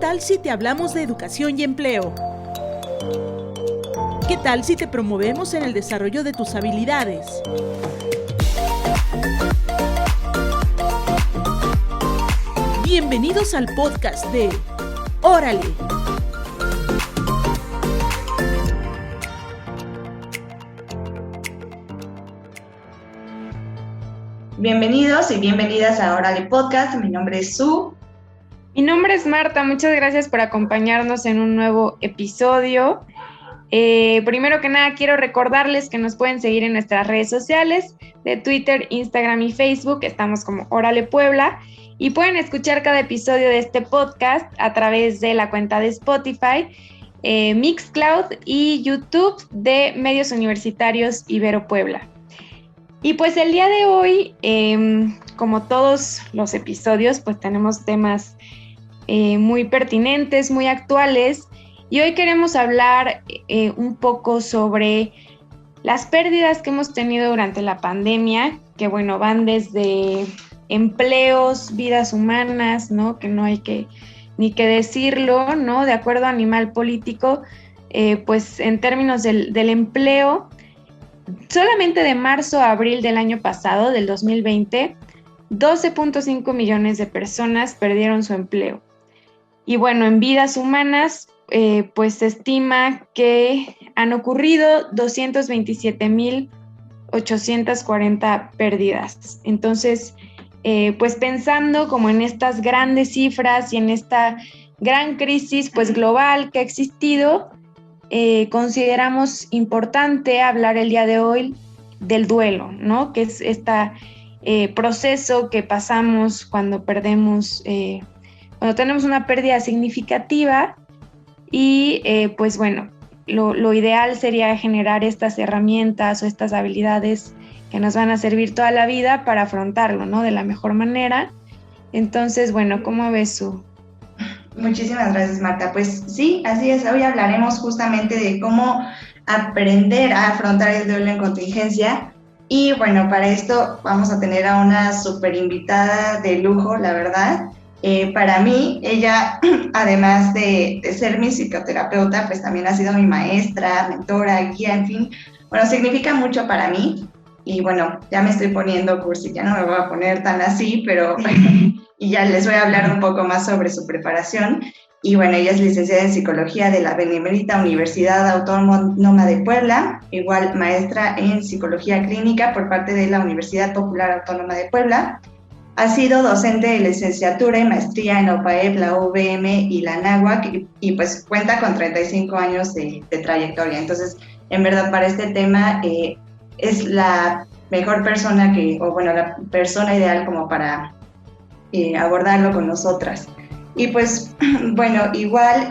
tal si te hablamos de educación y empleo? ¿Qué tal si te promovemos en el desarrollo de tus habilidades? Bienvenidos al podcast de Órale. Bienvenidos y bienvenidas a Órale Podcast. Mi nombre es Su. Mi nombre es Marta. Muchas gracias por acompañarnos en un nuevo episodio. Primero que nada, quiero recordarles que nos pueden seguir en nuestras redes sociales de Twitter, Instagram y Facebook. Estamos como Órale Puebla. Y pueden escuchar cada episodio de este podcast a través de la cuenta de Spotify, Mixcloud y YouTube de Medios Universitarios Ibero Puebla. Y pues el día de hoy, como todos los episodios, pues tenemos temas muy pertinentes, muy actuales. Y hoy queremos hablar un poco sobre las pérdidas que hemos tenido durante la pandemia, que bueno, van desde empleos, vidas humanas, ¿no? Que no hay ni que decirlo, ¿no? De acuerdo a Animal Político, pues en términos del empleo, solamente de marzo a abril del año pasado, del 2020, 12.5 millones de personas perdieron su empleo. Y bueno, en vidas humanas, pues se estima que han ocurrido 227,840 pérdidas. Entonces, pues pensando como en estas grandes cifras y en esta gran crisis pues global que ha existido, consideramos importante hablar el día de hoy del duelo, ¿no? Que es este proceso que pasamos cuando perdemos, cuando tenemos una pérdida significativa y pues bueno, lo ideal sería generar estas herramientas o estas habilidades que nos van a servir toda la vida para afrontarlo, ¿no? De la mejor manera. Entonces, bueno, ¿cómo ves, Su? Muchísimas gracias, Marta. Pues sí, así es. Hoy hablaremos justamente de cómo aprender a afrontar el duelo en contingencia. Y bueno, para esto vamos a tener a una súper invitada de lujo, la verdad. Para mí, ella, además de ser mi psicoterapeuta, pues también ha sido mi maestra, mentora, guía, en fin. Bueno, significa mucho para mí. Y bueno, ya me estoy poniendo cursi, ya no me voy a poner tan así, pero y ya les voy a hablar un poco más sobre su preparación. Y bueno, ella es licenciada en Psicología de la Benemérita Universidad Autónoma de Puebla, igual maestra en Psicología Clínica por parte de la Universidad Popular Autónoma de Puebla. Ha sido docente de licenciatura y maestría en la UPAEP, la UVM y la NAHUAC, y pues cuenta con 35 años de trayectoria. Entonces, en verdad, para este tema es la mejor persona la persona ideal como para abordarlo con nosotras. Y pues, bueno, igual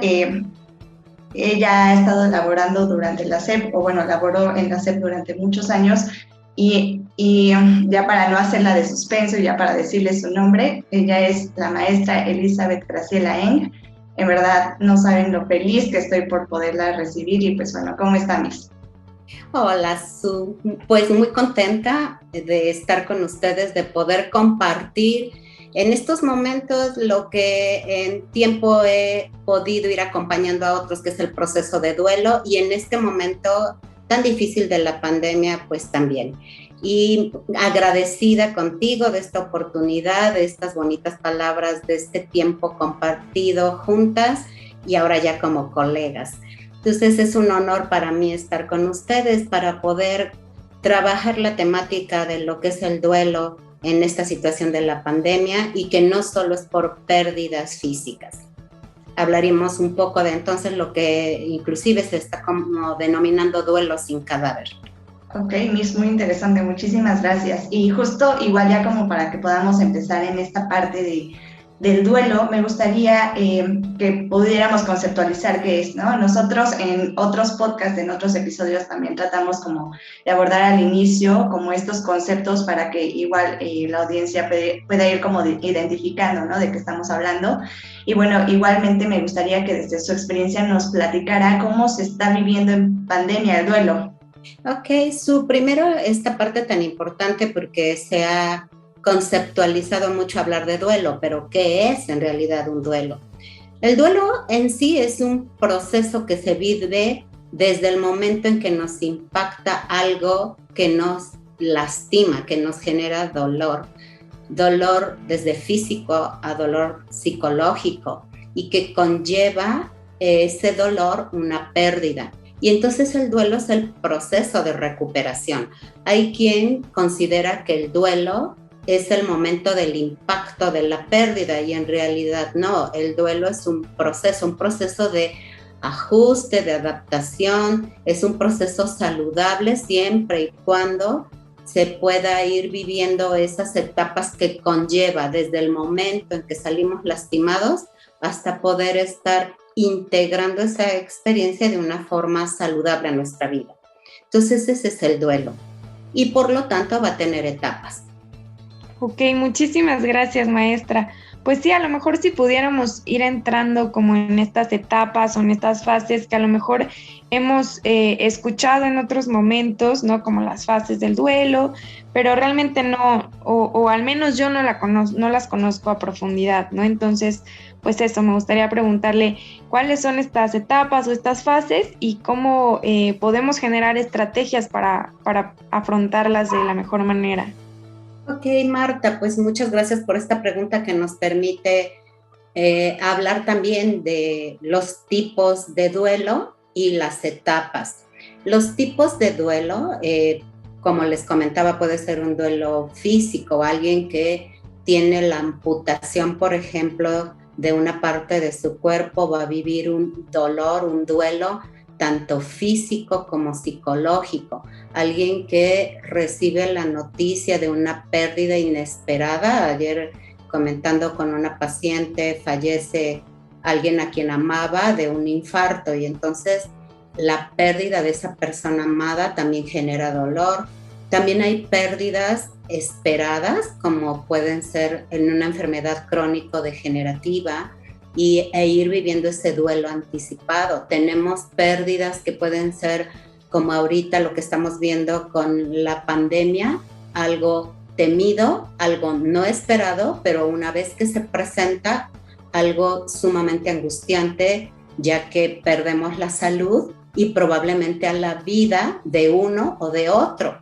ella ha estado laborando durante la SEP, laboró en la SEP durante muchos años, y ya para no hacerla de suspenso, ya para decirle su nombre, ella es la maestra Elizabeth Graciela Eng. En verdad, no saben lo feliz que estoy por poderla recibir, y pues bueno, ¿cómo está, Miss? Hola, Su. Pues muy contenta de estar con ustedes, de poder compartir en estos momentos lo que en tiempo he podido ir acompañando a otros, que es el proceso de duelo, y en este momento tan difícil de la pandemia, pues también. Y agradecida contigo de esta oportunidad, de estas bonitas palabras, de este tiempo compartido juntas y ahora ya como colegas. Entonces es un honor para mí estar con ustedes para poder trabajar la temática de lo que es el duelo en esta situación de la pandemia, y que no solo es por pérdidas físicas. Hablaremos un poco de entonces lo que inclusive se está como denominando duelo sin cadáver. Ok, Miss, muy interesante, muchísimas gracias. Y justo igual ya como para que podamos empezar en esta parte del duelo, me gustaría que pudiéramos conceptualizar qué es, ¿no? Nosotros en otros podcasts, en otros episodios también tratamos como de abordar al inicio como estos conceptos para que igual la audiencia pueda ir como identificando, ¿no? De qué estamos hablando. Y bueno, igualmente me gustaría que desde su experiencia nos platicara cómo se está viviendo en pandemia el duelo. Ok, primero esta parte tan importante porque se ha conceptualizado mucho hablar de duelo, pero ¿qué es en realidad un duelo? El duelo en sí es un proceso que se vive desde el momento en que nos impacta algo que nos lastima, que nos genera dolor. Dolor desde físico a dolor psicológico y que conlleva ese dolor una pérdida. Y entonces el duelo es el proceso de recuperación. Hay quien considera que el duelo es el momento del impacto de la pérdida y en realidad no, el duelo es un proceso de ajuste, de adaptación, es un proceso saludable siempre y cuando se pueda ir viviendo esas etapas que conlleva desde el momento en que salimos lastimados hasta poder estar integrando esa experiencia de una forma saludable a nuestra vida. Entonces ese es el duelo y por lo tanto va a tener etapas. Ok, muchísimas gracias, maestra. Pues sí, a lo mejor si pudiéramos ir entrando como en estas etapas o en estas fases que a lo mejor hemos escuchado en otros momentos, ¿no? Como las fases del duelo, pero realmente no, o al menos yo no las conozco a profundidad, ¿no? Entonces, pues eso, me gustaría preguntarle cuáles son estas etapas o estas fases y cómo podemos generar estrategias para afrontarlas de la mejor manera. Ok, Marta, pues muchas gracias por esta pregunta que nos permite hablar también de los tipos de duelo y las etapas. Los tipos de duelo, como les comentaba, puede ser un duelo físico, alguien que tiene la amputación, por ejemplo, de una parte de su cuerpo, va a vivir un dolor, un duelo, tanto físico como psicológico. Alguien que recibe la noticia de una pérdida inesperada. Ayer comentando con una paciente, fallece alguien a quien amaba de un infarto y entonces la pérdida de esa persona amada también genera dolor. También hay pérdidas esperadas, como pueden ser en una enfermedad crónico-degenerativa, e ir viviendo ese duelo anticipado. Tenemos pérdidas que pueden ser, como ahorita lo que estamos viendo con la pandemia, algo temido, algo no esperado, pero una vez que se presenta, algo sumamente angustiante, ya que perdemos la salud y probablemente a la vida de uno o de otro.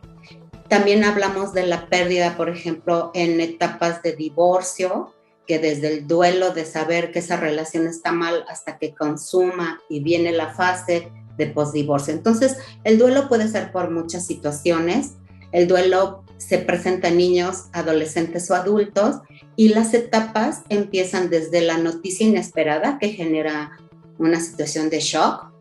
También hablamos de la pérdida, por ejemplo, en etapas de divorcio, que desde el duelo de saber que esa relación está mal hasta que consuma y viene la fase de posdivorcio. Entonces, el duelo puede ser por muchas situaciones. El duelo se presenta en niños, adolescentes o adultos y las etapas empiezan desde la noticia inesperada que genera una situación de shock.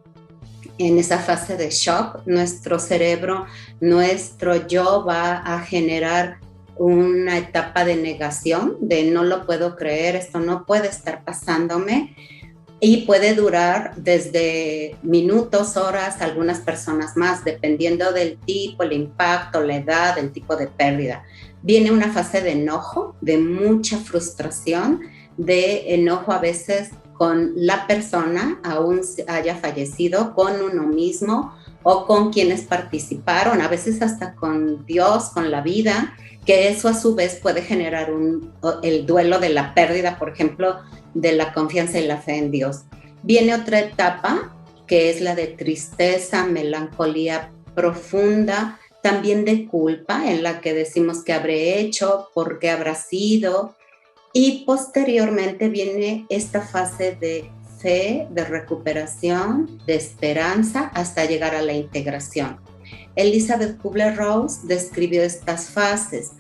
En esa fase de shock, nuestro cerebro, nuestro yo va a generar una etapa de negación, de no lo puedo creer, esto no puede estar pasándome, y puede durar desde minutos, horas, algunas personas más, dependiendo del tipo, el impacto, la edad, el tipo de pérdida. Viene una fase de enojo, de mucha frustración, de enojo a veces con la persona, aún haya fallecido, con uno mismo o con quienes participaron, a veces hasta con Dios, con la vida, que eso a su vez puede generar el duelo de la pérdida, por ejemplo, de la confianza y la fe en Dios. Viene otra etapa, que es la de tristeza, melancolía profunda, también de culpa, en la que decimos qué habré hecho, por qué habrá sido, y posteriormente viene esta fase de fe, de recuperación, de esperanza, hasta llegar a la integración. Elizabeth Kubler-Ross describió estas fases.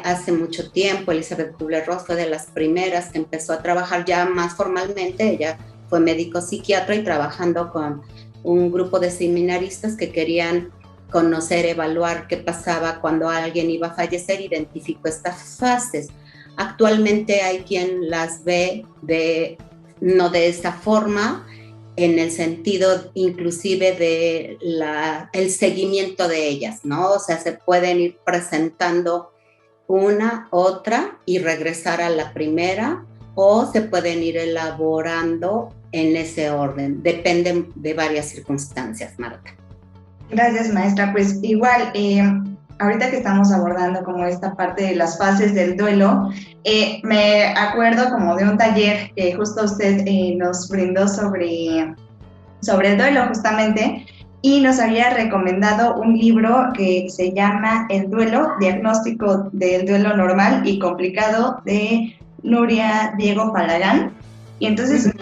Hace mucho tiempo, Elizabeth Kubler-Ross fue de las primeras que empezó a trabajar ya más formalmente. Ella fue médico psiquiatra y trabajando con un grupo de seminaristas que querían conocer, evaluar qué pasaba cuando alguien iba a fallecer, identificó estas fases. Actualmente hay quien las ve no de esa forma, en el sentido inclusive de el seguimiento de ellas, ¿no? O sea, se pueden ir presentando una, otra y regresar a la primera, o se pueden ir elaborando en ese orden. Depende de varias circunstancias, Marta. Gracias, maestra. Pues igual, ahorita que estamos abordando como esta parte de las fases del duelo, Me acuerdo como de un taller que justo usted nos brindó sobre el duelo justamente, y nos había recomendado un libro que se llama El duelo, diagnóstico del duelo normal y complicado, de Nuria Diego Falagán. Y entonces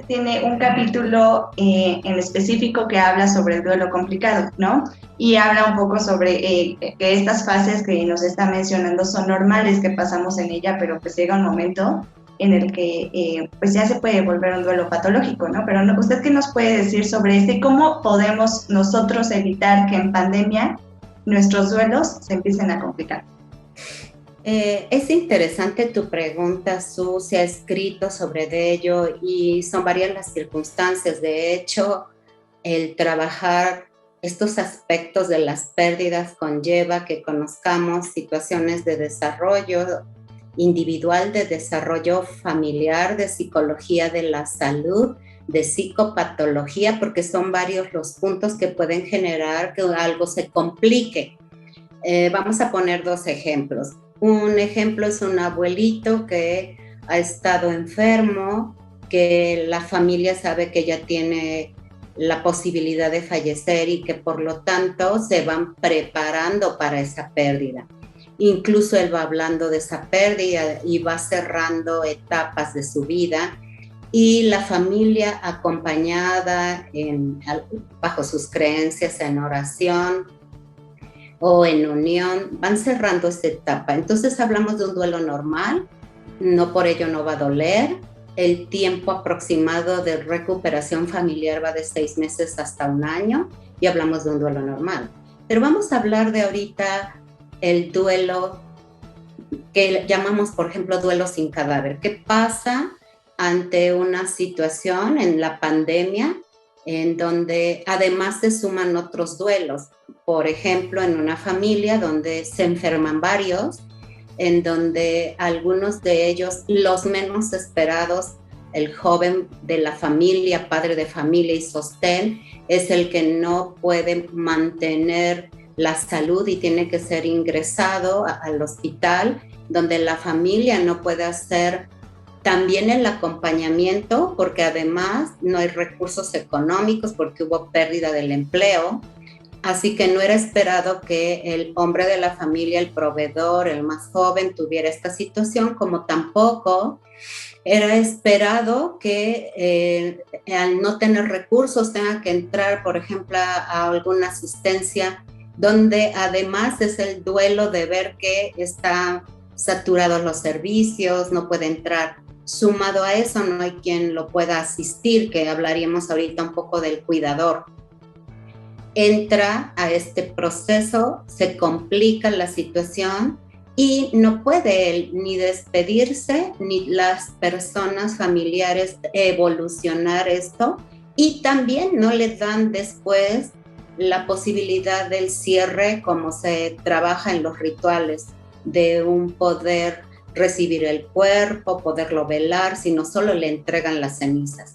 tiene un capítulo en específico que habla sobre el duelo complicado, ¿no? Y habla un poco sobre que estas fases que nos está mencionando son normales, que pasamos en ella, pero pues llega un momento en el que pues ya se puede volver un duelo patológico, ¿no? Pero ¿usted qué nos puede decir sobre este? ¿Cómo podemos nosotros evitar que en pandemia nuestros duelos se empiecen a complicar? Es interesante tu pregunta, Su. Se ha escrito sobre ello y son varias las circunstancias. De hecho, el trabajar estos aspectos de las pérdidas conlleva que conozcamos situaciones de desarrollo individual, de desarrollo familiar, de psicología de la salud, de psicopatología, porque son varios los puntos que pueden generar que algo se complique. Vamos a poner 2 ejemplos. Un ejemplo es un abuelito que ha estado enfermo, que la familia sabe que ya tiene la posibilidad de fallecer y que por lo tanto se van preparando para esa pérdida. Incluso él va hablando de esa pérdida y va cerrando etapas de su vida, y la familia acompañada bajo sus creencias en oración o en unión, van cerrando esta etapa. Entonces hablamos de un duelo normal, no por ello no va a doler. El tiempo aproximado de recuperación familiar va de 6 meses hasta 1 año y hablamos de un duelo normal. Pero vamos a hablar de ahorita el duelo que llamamos, por ejemplo, duelo sin cadáver. ¿Qué pasa ante una situación en la pandemia en donde además se suman otros duelos? Por ejemplo, en una familia donde se enferman varios, en donde algunos de ellos, los menos esperados, el joven de la familia, padre de familia y sostén, es el que no puede mantener la salud y tiene que ser ingresado al hospital, donde la familia no puede hacer también el acompañamiento, porque además no hay recursos económicos porque hubo pérdida del empleo. Así que no era esperado que el hombre de la familia, el proveedor, el más joven, tuviera esta situación, como tampoco era esperado que al no tener recursos tenga que entrar, por ejemplo, a alguna asistencia, donde además es el duelo de ver que está saturados los servicios, no puede entrar. Sumado a eso, no hay quien lo pueda asistir, que hablaríamos ahorita un poco del cuidador. Entra a este proceso, se complica la situación y no puede él ni despedirse ni las personas familiares evolucionar esto, y también no le dan después la posibilidad del cierre como se trabaja en los rituales, de un poder recibir el cuerpo, poderlo velar, sino solo le entregan las cenizas.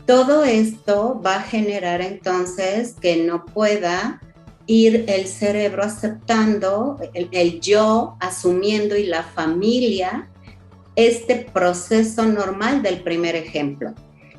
Todo esto va a generar entonces que no pueda ir el cerebro aceptando, el yo asumiendo y la familia este proceso normal del primer ejemplo.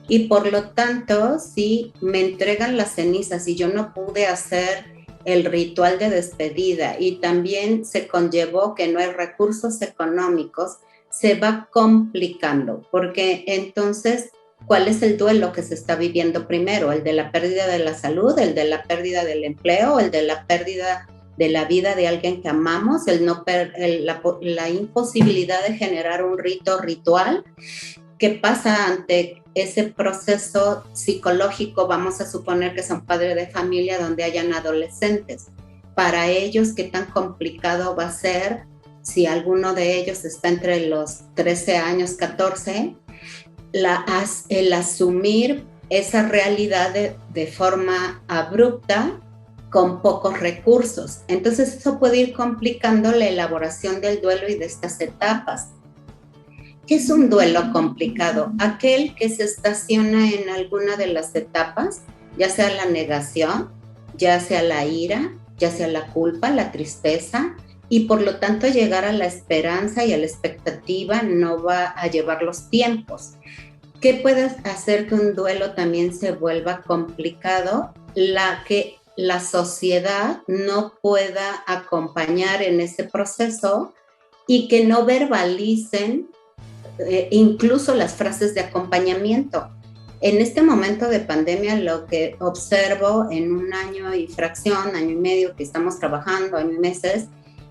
Y por lo tanto, si me entregan las cenizas y yo no pude hacer el ritual de despedida y también se conllevó que no hay recursos económicos, se va complicando, porque entonces, ¿cuál es el duelo que se está viviendo primero? ¿El de la pérdida de la salud, el de la pérdida del empleo, el de la pérdida de la vida de alguien que amamos, la imposibilidad de generar un ritual? ¿Qué pasa ante ese proceso psicológico? Vamos a suponer que son padres de familia donde hayan adolescentes. Para ellos, ¿qué tan complicado va a ser si alguno de ellos está entre los 13 años, 14? El asumir esa realidad de forma abrupta, con pocos recursos. Entonces eso puede ir complicando la elaboración del duelo y de estas etapas. ¿Qué es un duelo complicado? Aquel que se estaciona en alguna de las etapas, ya sea la negación, ya sea la ira, ya sea la culpa, la tristeza, y por lo tanto llegar a la esperanza y a la expectativa no va a llevar los tiempos. ¿Qué puede hacer que un duelo también se vuelva complicado? Que la sociedad no pueda acompañar en ese proceso y que no verbalicen incluso las frases de acompañamiento. En este momento de pandemia, lo que observo en un año y fracción, año y medio que estamos trabajando, año y meses,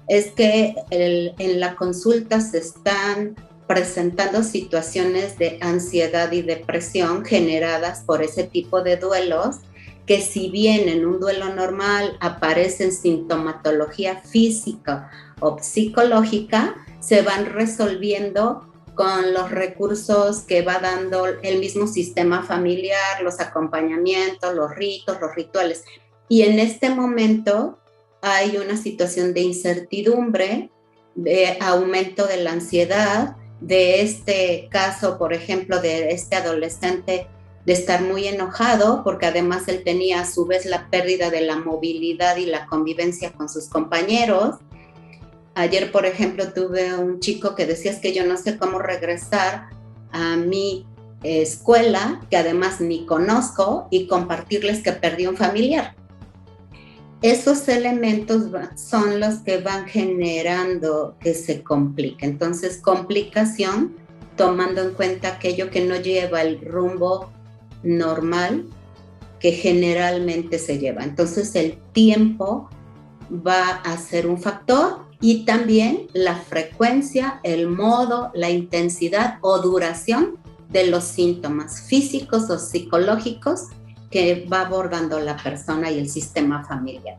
es que en la consulta se están presentando situaciones de ansiedad y depresión generadas por ese tipo de duelos, que si bien en un duelo normal aparecen sintomatología física o psicológica, se van resolviendo con los recursos que va dando el mismo sistema familiar, los acompañamientos, los ritos, los rituales. Y en este momento hay una situación de incertidumbre, de aumento de la ansiedad, de este caso, por ejemplo, de este adolescente de estar muy enojado, porque además él tenía a su vez la pérdida de la movilidad y la convivencia con sus compañeros. Ayer, por ejemplo, tuve un chico que decía, es que yo no sé cómo regresar a mi escuela, que además ni conozco, y compartirles que perdí un familiar. Esos elementos son los que van generando que se complique. Entonces, complicación, tomando en cuenta aquello que no lleva el rumbo normal que generalmente se lleva. Entonces, el tiempo va a ser un factor y también la frecuencia, el modo, la intensidad o duración de los síntomas físicos o psicológicos que va abordando la persona y el sistema familiar.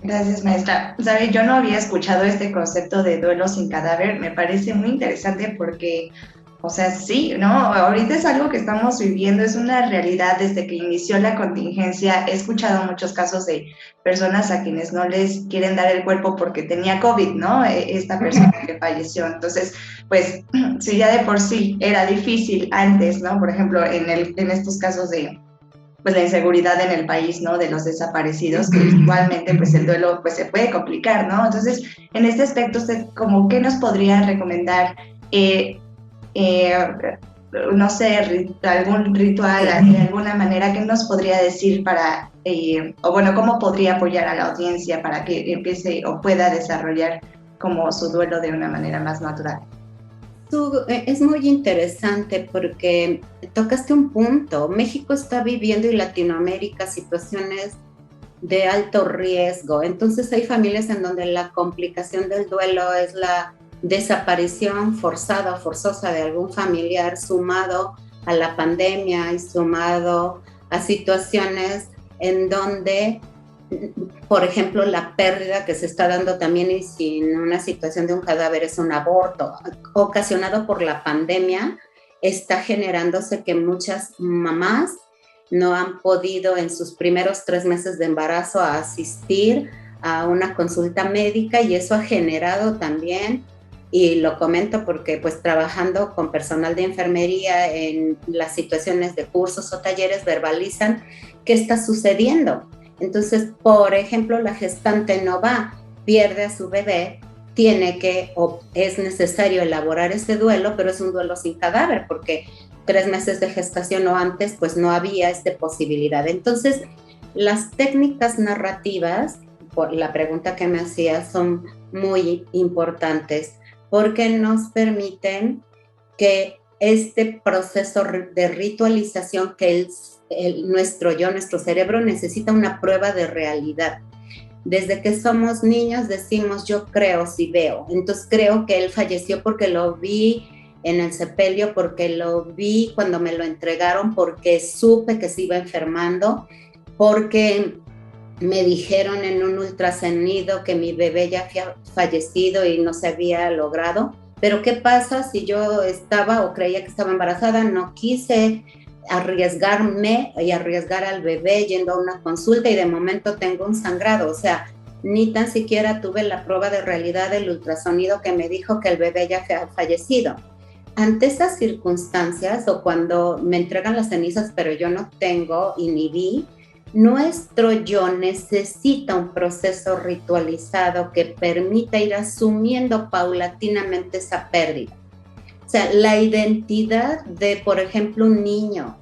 Gracias, maestra. ¿Sabe? Yo no había escuchado este concepto de duelo sin cadáver. Me parece muy interesante porque, o sea, sí, ¿no? Ahorita es algo que estamos viviendo, es una realidad desde que inició la contingencia. He escuchado muchos casos de personas a quienes no les quieren dar el cuerpo porque tenía COVID, ¿no? Esta persona que falleció. Entonces, pues, si ya de por sí era difícil antes, ¿no? Por ejemplo, en estos casos de pues la inseguridad en el país, ¿no? De los desaparecidos, que igualmente pues el duelo pues se puede complicar, ¿no? Entonces, en este aspecto, ¿usted como qué nos podría recomendar? No sé, algún ritual, de alguna manera, ¿qué nos podría decir para, o bueno, cómo podría apoyar a la audiencia para que empiece o pueda desarrollar como su duelo de una manera más natural? Es muy interesante porque tocaste un punto. México está viviendo y Latinoamérica situaciones de alto riesgo. Entonces hay familias en donde la complicación del duelo es la desaparición forzada o forzosa de algún familiar, sumado a la pandemia y sumado a situaciones en donde, por ejemplo, la pérdida que se está dando también y sin una situación de un cadáver es un aborto ocasionado por la pandemia, está generándose que muchas mamás no han podido en sus primeros 3 meses de embarazo a asistir a una consulta médica, y eso ha generado también, y lo comento porque pues trabajando con personal de enfermería en las situaciones de cursos o talleres verbalizan qué está sucediendo. Entonces, por ejemplo, la gestante no va, pierde a su bebé, tiene que, o es necesario elaborar ese duelo, pero es un duelo sin cadáver, porque 3 meses de gestación o antes, pues no había esta posibilidad. Entonces, las técnicas narrativas, por la pregunta que me hacías, son muy importantes, porque nos permiten que este proceso de ritualización que nuestro cerebro necesita una prueba de realidad. Desde que somos niños decimos yo creo si veo, entonces creo que él falleció porque lo vi en el sepelio, porque lo vi cuando me lo entregaron, porque supe que se iba enfermando, porque me dijeron en un ultrasonido que mi bebé ya había fallecido y no se había logrado. Pero ¿qué pasa si yo estaba o creía que estaba embarazada? No quise arriesgarme y arriesgar al bebé yendo a una consulta y de momento tengo un sangrado. O sea, ni tan siquiera tuve la prueba de realidad del ultrasonido que me dijo que el bebé ya había fallecido. Ante esas circunstancias, o cuando me entregan las cenizas pero yo no tengo y ni vi, nuestro yo necesita un proceso ritualizado que permita ir asumiendo paulatinamente esa pérdida. O sea, la identidad de, por ejemplo, un niño,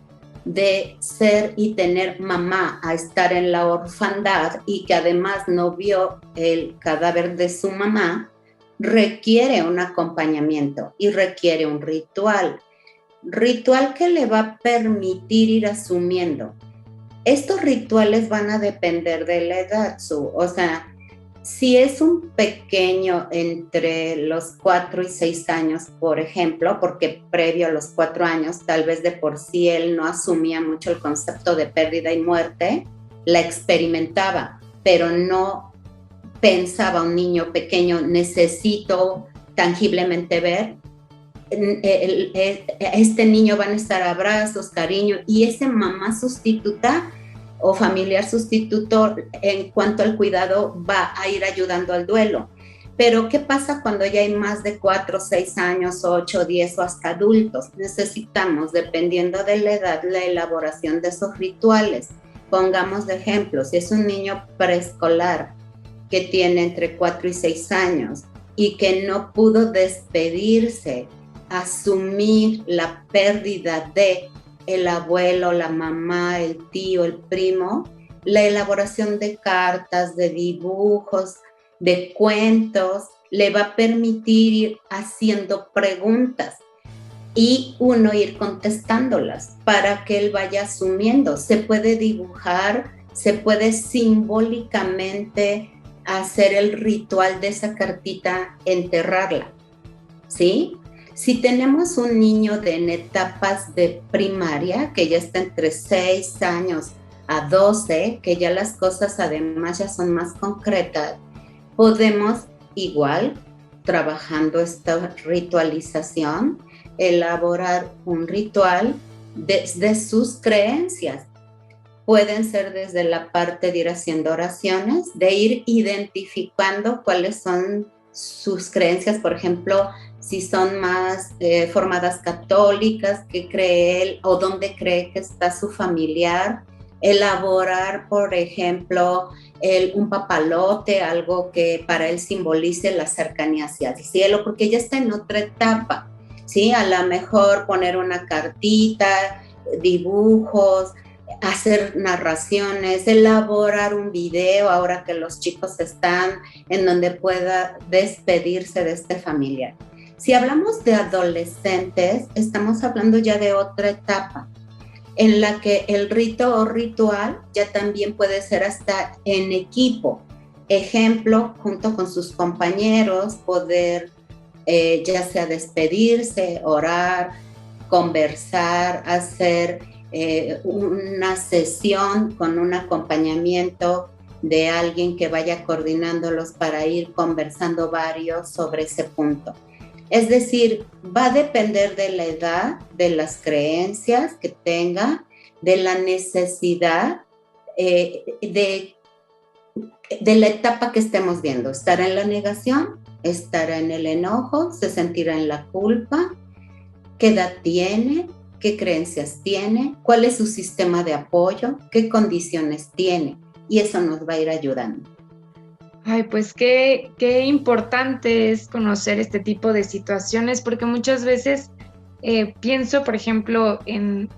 de ser y tener mamá a estar en la orfandad y que además no vio el cadáver de su mamá, requiere un acompañamiento y requiere un ritual que le va a permitir ir asumiendo. Estos rituales van a depender de la edad, o sea, si es un pequeño entre los 4 y 6 años, por ejemplo, porque previo a los 4 años, tal vez de por sí él no asumía mucho el concepto de pérdida y muerte, la experimentaba, pero no pensaba un niño pequeño, necesito tangiblemente ver, este niño van a estar abrazos, cariño, y ese mamá sustituta o familiar sustituto en cuanto al cuidado va a ir ayudando al duelo. Pero ¿qué pasa cuando ya hay más de 4, 6 años, 8, 10 o hasta adultos? Necesitamos, dependiendo de la edad, la elaboración de esos rituales. Pongamos de ejemplo, si es un niño preescolar que tiene entre 4 y 6 años y que no pudo despedirse, asumir la pérdida de el abuelo, la mamá, el tío, el primo, la elaboración de cartas, de dibujos, de cuentos, le va a permitir ir haciendo preguntas y uno ir contestándolas para que él vaya asumiendo. Se puede dibujar, se puede simbólicamente hacer el ritual de esa cartita, enterrarla, ¿sí? Si tenemos un niño en etapas de primaria, que ya está entre 6 años a 12, que ya las cosas además ya son más concretas, podemos igual, trabajando esta ritualización, elaborar un ritual desde sus creencias. Pueden ser desde la parte de ir haciendo oraciones, de ir identificando cuáles son sus creencias, por ejemplo, si son más formadas católicas, qué cree él o dónde cree que está su familiar, elaborar, por ejemplo, un papalote, algo que para él simbolice la cercanía hacia el cielo, porque ya está en otra etapa, ¿sí? A lo mejor poner una cartita, dibujos, hacer narraciones, elaborar un video ahora que los chicos están en donde pueda despedirse de este familiar. Si hablamos de adolescentes, estamos hablando ya de otra etapa en la que el rito o ritual ya también puede ser hasta en equipo. Ejemplo, junto con sus compañeros, poder ya sea despedirse, orar, conversar, hacer una sesión con un acompañamiento de alguien que vaya coordinándolos para ir conversando varios sobre ese punto. Es decir, va a depender de la edad, de las creencias que tenga, de la necesidad, de la etapa que estemos viendo. ¿Estará en la negación? ¿Estará en el enojo? ¿Se sentirá en la culpa? ¿Qué edad tiene? ¿Qué creencias tiene? ¿Cuál es su sistema de apoyo? ¿Qué condiciones tiene? Y eso nos va a ir ayudando. Ay, pues qué importante es conocer este tipo de situaciones, porque muchas veces pienso, por ejemplo, en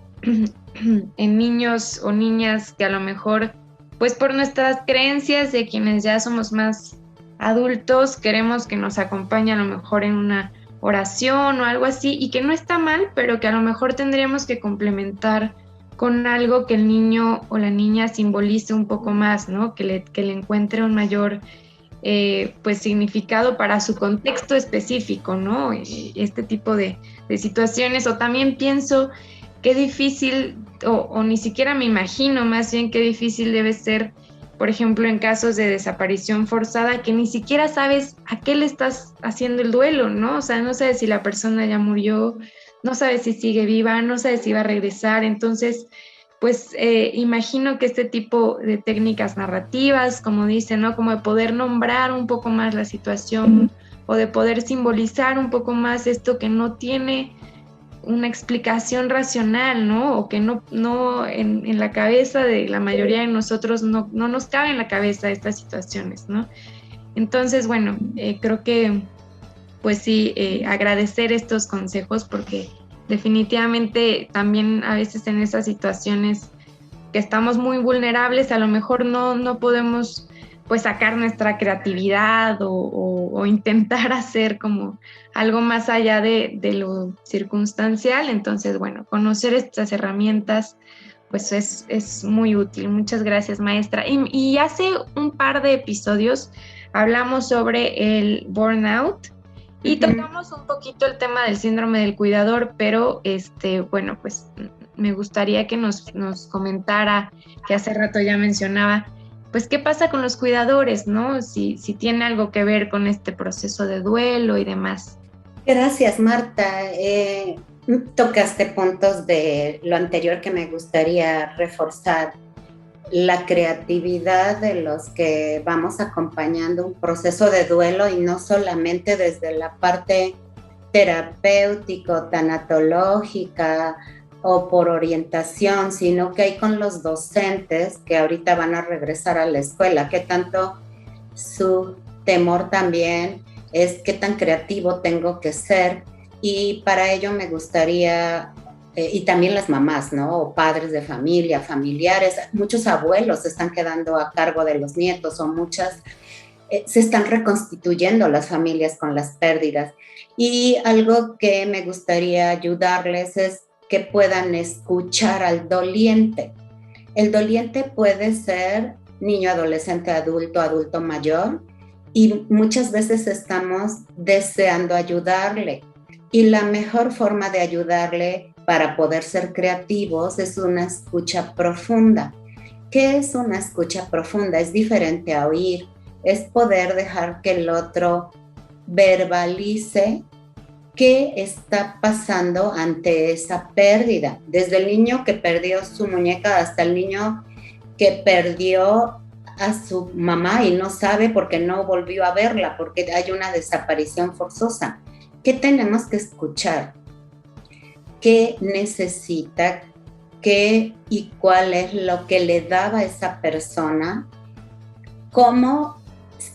niños o niñas que a lo mejor, pues por nuestras creencias de quienes ya somos más adultos, queremos que nos acompañe a lo mejor en una oración o algo así, y que no está mal, pero que a lo mejor tendríamos que complementar con algo que el niño o la niña simbolice un poco más, ¿no? Que le encuentre un mayor pues significado para su contexto específico, ¿no? Este tipo de situaciones. O también pienso qué difícil, o ni siquiera me imagino, más bien qué difícil debe ser, por ejemplo, en casos de desaparición forzada, que ni siquiera sabes a qué le estás haciendo el duelo, ¿no? O sea, no sabes si la persona ya murió, no sabes si sigue viva, no sabes si va a regresar. Entonces, pues imagino que este tipo de técnicas narrativas, como dicen, ¿no? Como de poder nombrar un poco más la situación o de poder simbolizar un poco más esto que no tiene una explicación racional, ¿no? O que no en la cabeza de la mayoría de nosotros no nos cabe en la cabeza estas situaciones, ¿no? Entonces, bueno, creo que pues sí, agradecer estos consejos porque definitivamente también a veces en esas situaciones que estamos muy vulnerables, a lo mejor no podemos pues sacar nuestra creatividad o intentar hacer como algo más allá de lo circunstancial. Entonces, bueno, conocer estas herramientas pues es muy útil. Muchas gracias, maestra. Y hace un par de episodios hablamos sobre el burnout y tocamos un poquito el tema del síndrome del cuidador, pero bueno, pues me gustaría que nos comentara, que hace rato ya mencionaba, pues qué pasa con los cuidadores, ¿no? Si tiene algo que ver con este proceso de duelo y demás. Gracias, Marta. Tocaste puntos de lo anterior que me gustaría reforzar. La creatividad de los que vamos acompañando un proceso de duelo y no solamente desde la parte terapéutico, tanatológica o por orientación, sino que hay con los docentes que ahorita van a regresar a la escuela, que tanto su temor también es qué tan creativo tengo que ser, y para ello me gustaría, y también las mamás, ¿no? O padres de familia, familiares, muchos abuelos se están quedando a cargo de los nietos o muchas se están reconstituyendo las familias con las pérdidas. Y algo que me gustaría ayudarles es que puedan escuchar al doliente. El doliente puede ser niño, adolescente, adulto, adulto mayor, y muchas veces estamos deseando ayudarle. Y la mejor forma de ayudarle para poder ser creativos es una escucha profunda. ¿Qué es una escucha profunda? Es diferente a oír, es poder dejar que el otro verbalice qué está pasando ante esa pérdida. Desde el niño que perdió su muñeca hasta el niño que perdió a su mamá y no sabe porque no volvió a verla, porque hay una desaparición forzosa. ¿Qué tenemos que escuchar? ¿Qué necesita? ¿Qué y cuál es lo que le daba a esa persona? ¿Cómo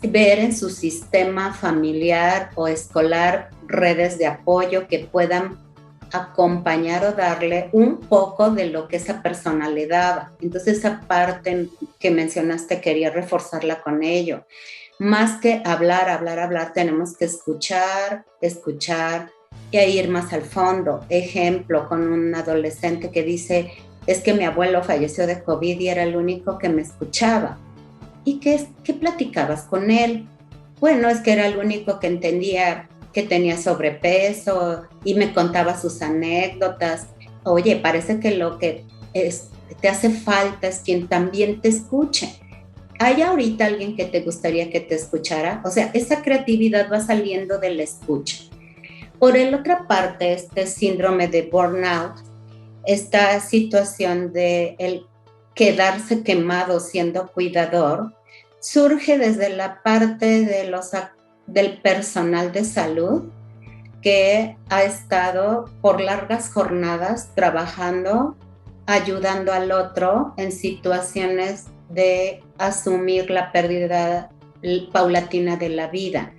ver en su sistema familiar o escolar redes de apoyo que puedan acompañar o darle un poco de lo que esa persona le daba? Entonces esa parte que mencionaste quería reforzarla con ello. Más que hablar, tenemos que escuchar y ir más al fondo. Ejemplo, con un adolescente que dice, es que mi abuelo falleció de COVID y era el único que me escuchaba. ¿Y qué platicabas con él? Bueno, es que era el único que entendía que tenía sobrepeso y me contaba sus anécdotas. Oye, parece que lo que te hace falta es quien también te escuche. ¿Hay ahorita alguien que te gustaría que te escuchara? O sea, esa creatividad va saliendo de la escucha. Por la otra parte, este síndrome de burnout, esta situación de el quedarse quemado siendo cuidador, surge desde la parte de del personal de salud que ha estado por largas jornadas trabajando, ayudando al otro en situaciones de asumir la pérdida paulatina de la vida.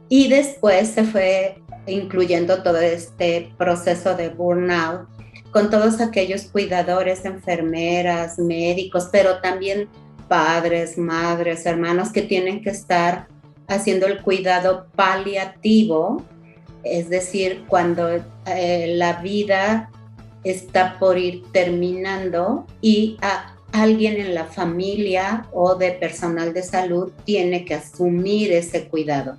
Y después se fue incluyendo todo este proceso de burnout con todos aquellos cuidadores, enfermeras, médicos, pero también padres, madres, hermanos que tienen que estar haciendo el cuidado paliativo, es decir, cuando la vida está por ir terminando y alguien en la familia o de personal de salud tiene que asumir ese cuidado.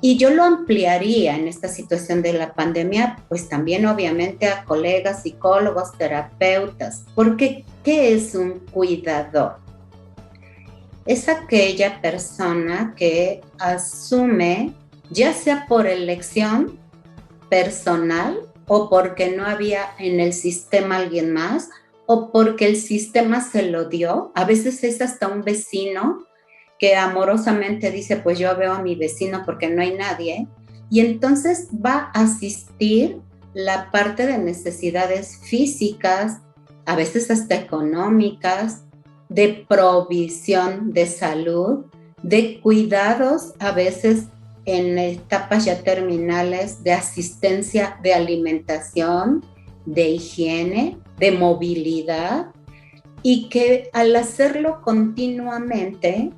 Y yo lo ampliaría en esta situación de la pandemia, pues también obviamente a colegas, psicólogos, terapeutas, porque ¿qué es un cuidador? Es aquella persona que asume, ya sea por elección personal o porque no había en el sistema alguien más o porque el sistema se lo dio. A veces es hasta un vecino que amorosamente dice, pues yo veo a mi vecino porque no hay nadie, y entonces va a asistir la parte de necesidades físicas, a veces hasta económicas, de provisión de salud, de cuidados, a veces en etapas ya terminales, de asistencia de alimentación, de higiene, de movilidad, y que al hacerlo continuamente,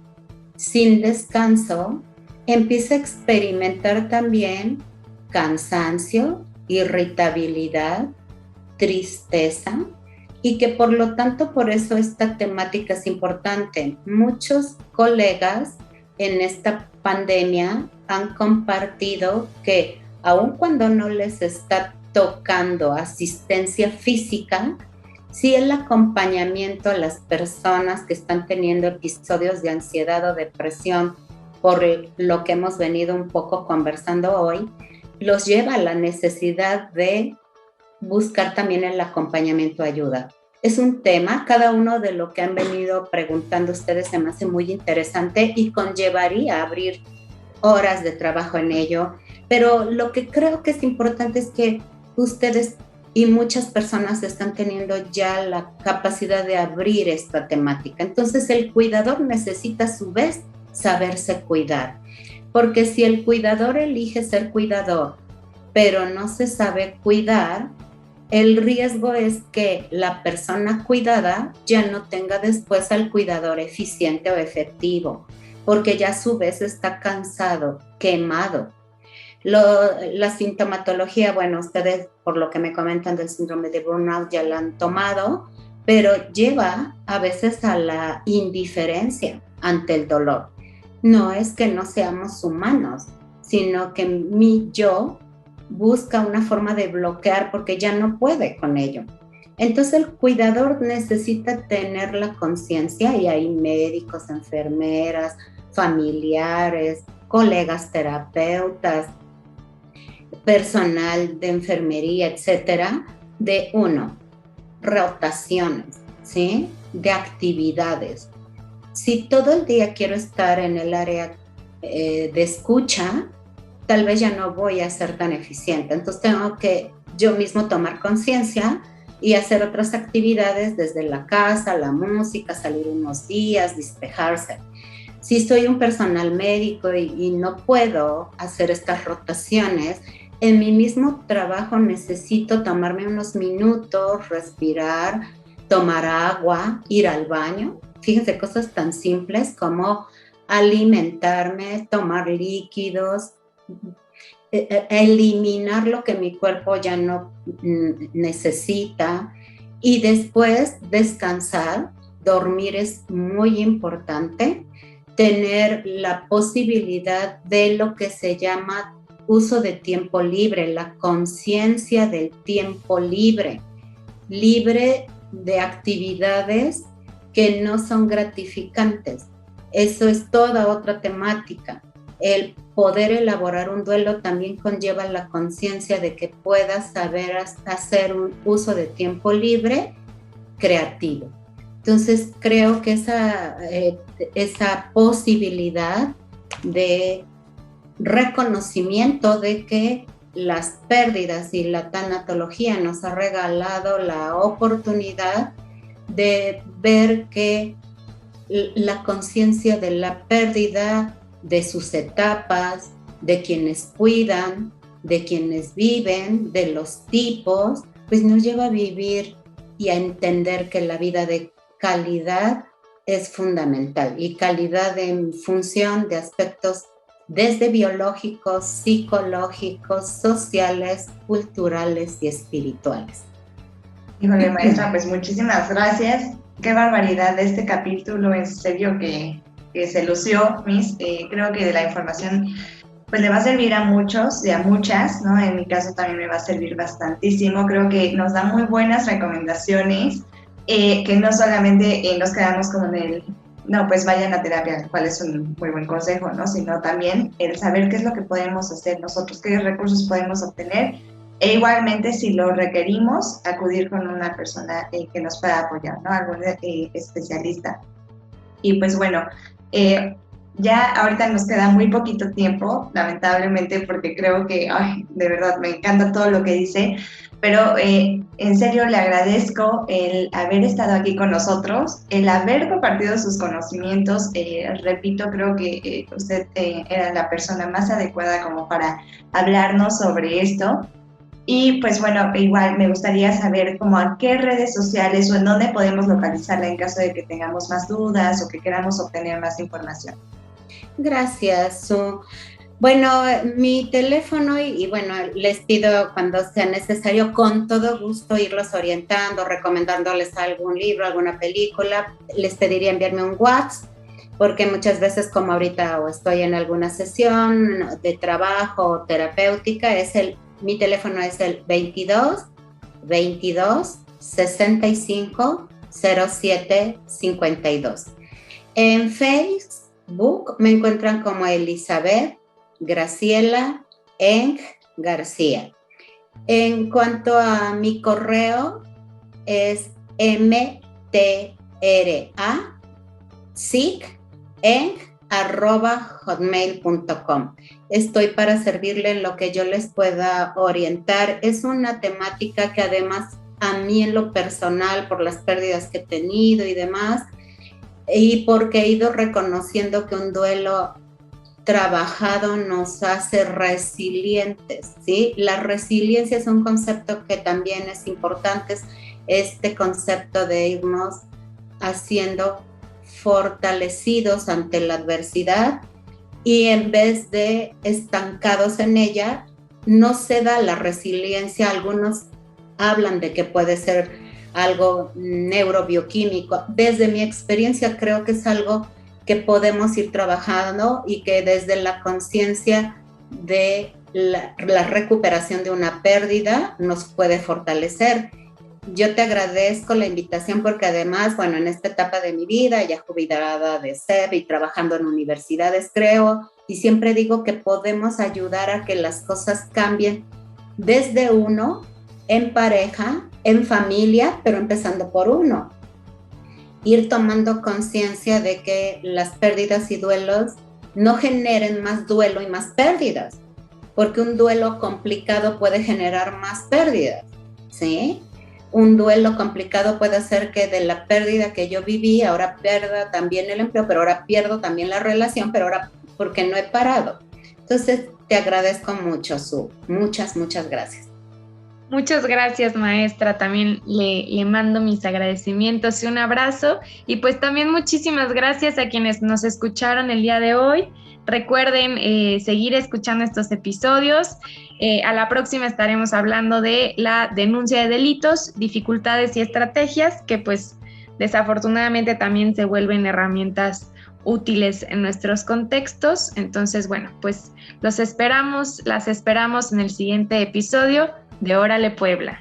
sin descanso, empieza a experimentar también cansancio, irritabilidad, tristeza, y que por lo tanto por eso esta temática es importante. Muchos colegas en esta pandemia han compartido que aun cuando no les está tocando asistencia física, sí el acompañamiento a las personas que están teniendo episodios de ansiedad o depresión, por lo que hemos venido un poco conversando hoy, los lleva a la necesidad de buscar también el acompañamiento, ayuda. Es un tema, cada uno de lo que han venido preguntando ustedes se me hace muy interesante y conllevaría a abrir horas de trabajo en ello, pero lo que creo que es importante es que ustedes y muchas personas están teniendo ya la capacidad de abrir esta temática. Entonces el cuidador necesita a su vez saberse cuidar, porque si el cuidador elige ser cuidador, pero no se sabe cuidar, el riesgo es que la persona cuidada ya no tenga después al cuidador eficiente o efectivo, porque ya a su vez está cansado, quemado. La sintomatología, bueno, ustedes por lo que me comentan del síndrome de burnout ya la han tomado, pero lleva a veces a la indiferencia ante el dolor. No es que no seamos humanos, sino que mi yo busca una forma de bloquear porque ya no puede con ello. Entonces el cuidador necesita tener la conciencia, y hay médicos, enfermeras, familiares, colegas terapeutas, personal de enfermería, etcétera, de rotaciones, ¿sí? De actividades. Si todo el día quiero estar en el área de escucha, tal vez ya no voy a ser tan eficiente. Entonces tengo que yo mismo tomar conciencia y hacer otras actividades desde la casa, la música, salir unos días, despejarse. Si soy un personal médico y no puedo hacer estas rotaciones, en mi mismo trabajo necesito tomarme unos minutos, respirar, tomar agua, ir al baño. Fíjense, cosas tan simples como alimentarme, tomar líquidos, eliminar lo que mi cuerpo ya no necesita, y después descansar. Dormir es muy importante. Tener la posibilidad de lo que se llama uso de tiempo libre, la conciencia del tiempo libre, libre de actividades que no son gratificantes. Eso es toda otra temática. El poder elaborar un duelo también conlleva la conciencia de que puedas saber hacer un uso de tiempo libre creativo. Entonces creo que esa posibilidad de reconocimiento de que las pérdidas y la tanatología nos ha regalado la oportunidad de ver que la conciencia de la pérdida, de sus etapas, de quienes cuidan, de quienes viven, de los tipos, pues nos lleva a vivir y a entender que la vida de calidad es fundamental, y calidad en función de aspectos desde biológicos, psicológicos, sociales, culturales y espirituales. Híjole, maestra, pues muchísimas gracias. Qué barbaridad de este capítulo, en serio que se lució, Miss. Creo que de la información pues le va a servir a muchos y a muchas, ¿no? En mi caso también me va a servir bastantísimo. Creo que nos da muy buenas recomendaciones, que no solamente nos quedamos como en el, no, pues vayan a terapia, cuál es un muy buen consejo, ¿no? Sino también el saber qué es lo que podemos hacer nosotros, qué recursos podemos obtener, e igualmente si lo requerimos, acudir con una persona que nos pueda apoyar, ¿no? Algún especialista. Y pues bueno, Ya ahorita nos queda muy poquito tiempo, lamentablemente, porque creo que, ay, de verdad, me encanta todo lo que dice, pero en serio le agradezco el haber estado aquí con nosotros, el haber compartido sus conocimientos. Repito, creo que usted era la persona más adecuada como para hablarnos sobre esto. Y pues bueno, igual me gustaría saber como a qué redes sociales o en dónde podemos localizarla en caso de que tengamos más dudas o que queramos obtener más información. Gracias, Su. Bueno, mi teléfono y bueno, les pido cuando sea necesario, con todo gusto, irlos orientando, recomendándoles algún libro, alguna película. Les pediría enviarme un WhatsApp, porque muchas veces, como ahorita o estoy en alguna sesión de trabajo o terapéutica, mi teléfono es el 22 22 65 07 52. En Facebook me encuentran como Elizabeth Graciela Eng García. En cuanto a mi correo, es mtra@hotmail.com. Estoy para servirle en lo que yo les pueda orientar. Es una temática que además a mí en lo personal, por las pérdidas que he tenido y demás, y porque he ido reconociendo que un duelo trabajado nos hace resilientes, ¿sí? La resiliencia es un concepto que también es importante, es este concepto de irnos haciendo fortalecidos ante la adversidad y en vez de estancados en ella, no se da la resiliencia. Algunos hablan de que puede ser algo neurobioquímico. Desde mi experiencia creo que es algo que podemos ir trabajando y que desde la conciencia de la recuperación de una pérdida nos puede fortalecer. Yo te agradezco la invitación porque además, bueno, en esta etapa de mi vida, ya jubilada de SEP y trabajando en universidades, creo y siempre digo que podemos ayudar a que las cosas cambien desde uno, en pareja, en familia, pero empezando por uno. Ir tomando conciencia de que las pérdidas y duelos no generen más duelo y más pérdidas, porque un duelo complicado puede generar más pérdidas, ¿sí? Un duelo complicado puede hacer que de la pérdida que yo viví, ahora pierda también el empleo, pero ahora pierdo también la relación, pero ahora porque no he parado. Entonces, te agradezco mucho, Su. Muchas, muchas gracias. Muchas gracias, maestra. También le mando mis agradecimientos y un abrazo. Y pues también muchísimas gracias a quienes nos escucharon el día de hoy. Recuerden seguir escuchando estos episodios. A la próxima estaremos hablando de la denuncia de delitos, dificultades y estrategias que pues desafortunadamente también se vuelven herramientas útiles en nuestros contextos. Entonces, bueno, pues las esperamos en el siguiente episodio de Órale Puebla.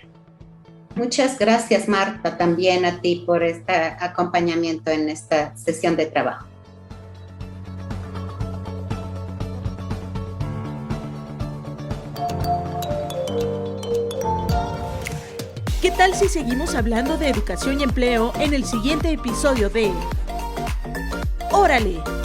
Muchas gracias, Marta, también a ti por este acompañamiento en esta sesión de trabajo. ¿Qué tal si seguimos hablando de educación y empleo en el siguiente episodio de Órale!